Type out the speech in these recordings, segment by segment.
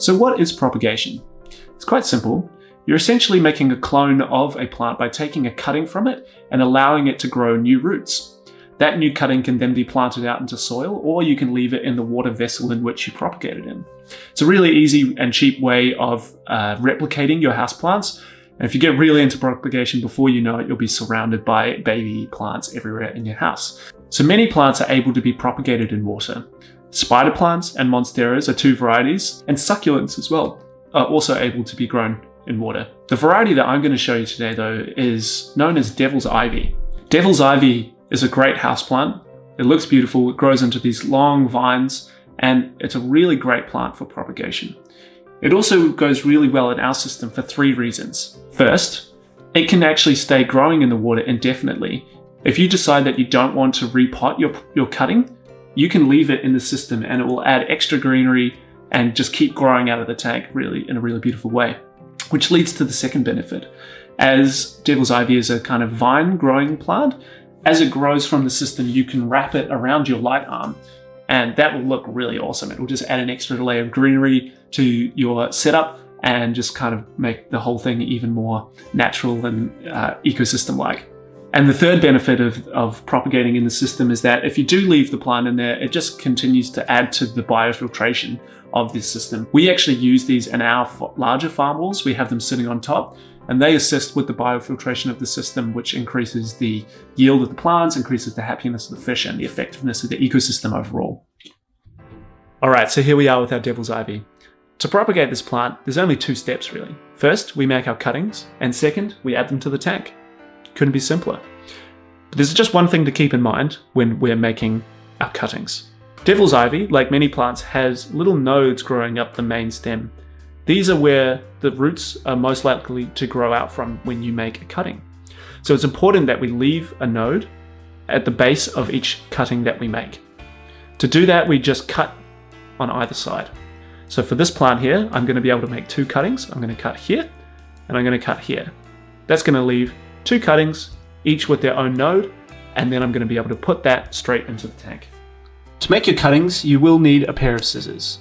So what is propagation? It's quite simple. You're essentially making a clone of a plant by taking a cutting from it and allowing it to grow new roots. That new cutting can then be planted out into soil, or you can leave it in the water vessel in which you propagate it in. It's a really easy and cheap way of replicating your houseplants. And if you get really into propagation, before you know it, you'll be surrounded by baby plants everywhere in your house. So many plants are able to be propagated in water. Spider plants and monsteras are two varieties, and succulents as well are also able to be grown in water. The variety that I'm going to show you today, though, is known as devil's ivy. Devil's ivy is a great houseplant. It looks beautiful, it grows into these long vines, and it's a really great plant for propagation. It also goes really well in our system for 3 reasons. First, it can actually stay growing in the water indefinitely. If you decide that you don't want to repot your cutting, you can leave it in the system and it will add extra greenery and just keep growing out of the tank in a really beautiful way. Which leads to the second benefit. As devil's ivy is a kind of vine growing plant, as it grows from the system, you can wrap it around your light arm, and that will look really awesome. It will just add an extra layer of greenery to your setup and just kind of make the whole thing even more natural and ecosystem-like. And the third benefit of propagating in the system is that if you do leave the plant in there, it just continues to add to the biofiltration of this system. We actually use these in our larger farm walls. We have them sitting on top, and they assist with the biofiltration of the system, which increases the yield of the plants, increases the happiness of the fish, and the effectiveness of the ecosystem overall. All right, so here we are with our devil's ivy. To propagate this plant, there's only 2 steps really. First, we make our cuttings, and second, we add them to the tank. Couldn't be simpler. But there's just one thing to keep in mind when we're making our cuttings. Devil's ivy, like many plants, has little nodes growing up the main stem. These are where the roots are most likely to grow out from when you make a cutting. So it's important that we leave a node at the base of each cutting that we make. To do that, we just cut on either side. So for this plant here, I'm going to be able to make 2 cuttings. I'm going to cut here, and I'm going to cut here. That's going to leave 2 cuttings, each with their own node, and then I'm going to be able to put that straight into the tank. To make your cuttings, you will need a pair of scissors.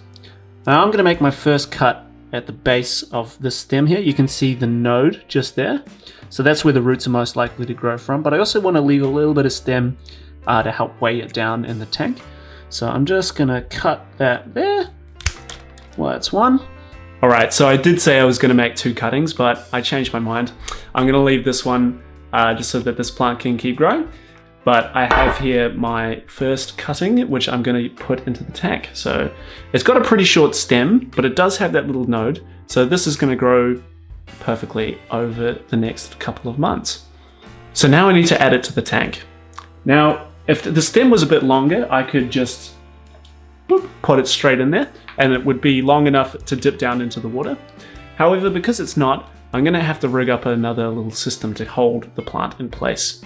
Now I'm going to make my first cut at the base of this stem here. You can see the node just there. So that's where the roots are most likely to grow from, but I also want to leave a little bit of stem to help weigh it down in the tank. So I'm just going to cut that there. Well, that's 1. All right, so I did say I was going to make 2 cuttings, but I changed my mind. I'm going to leave this one just so that this plant can keep growing. But I have here my first cutting, which I'm going to put into the tank. So it's got a pretty short stem, but it does have that little node. So this is going to grow perfectly over the next couple of months. So now I need to add it to the tank. Now, if the stem was a bit longer, I could just put it straight in there, and it would be long enough to dip down into the water. However, because it's not, I'm going to have to rig up another little system to hold the plant in place.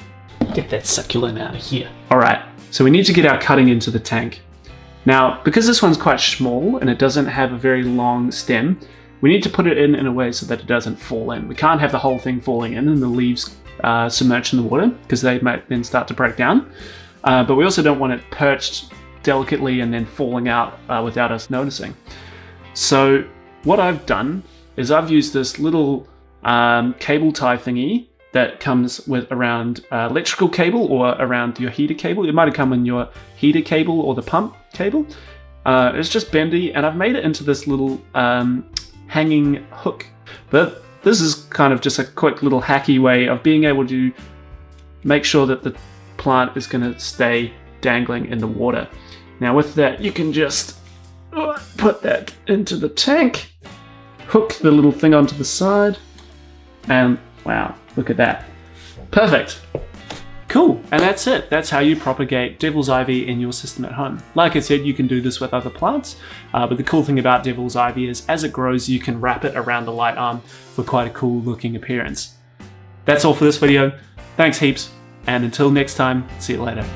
Get that succulent out of here. All right, so we need to get our cutting into the tank. Now, because this one's quite small and it doesn't have a very long stem, we need to put it in a way so that it doesn't fall in. We can't have the whole thing falling in and the leaves submerged in the water, because they might then start to break down. But we also don't want it perched delicately and then falling out without us noticing. So what I've done is I've used this little cable tie thingy that comes with around electrical cable or around your heater cable. It might have come in your heater cable or the pump cable. It's just bendy, and I've made it into this little hanging hook. But this is kind of just a quick little hacky way of being able to make sure that the plant is going to stay dangling in the water. Now with that, you can just put that into the tank, hook the little thing onto the side, and wow, look at that. Perfect. Cool, and that's it. That's how you propagate devil's ivy in your system at home. Like I said, you can do this with other plants, but the cool thing about devil's ivy is as it grows, you can wrap it around the light arm for quite a cool looking appearance. That's all for this video. Thanks heaps, and until next time, see you later.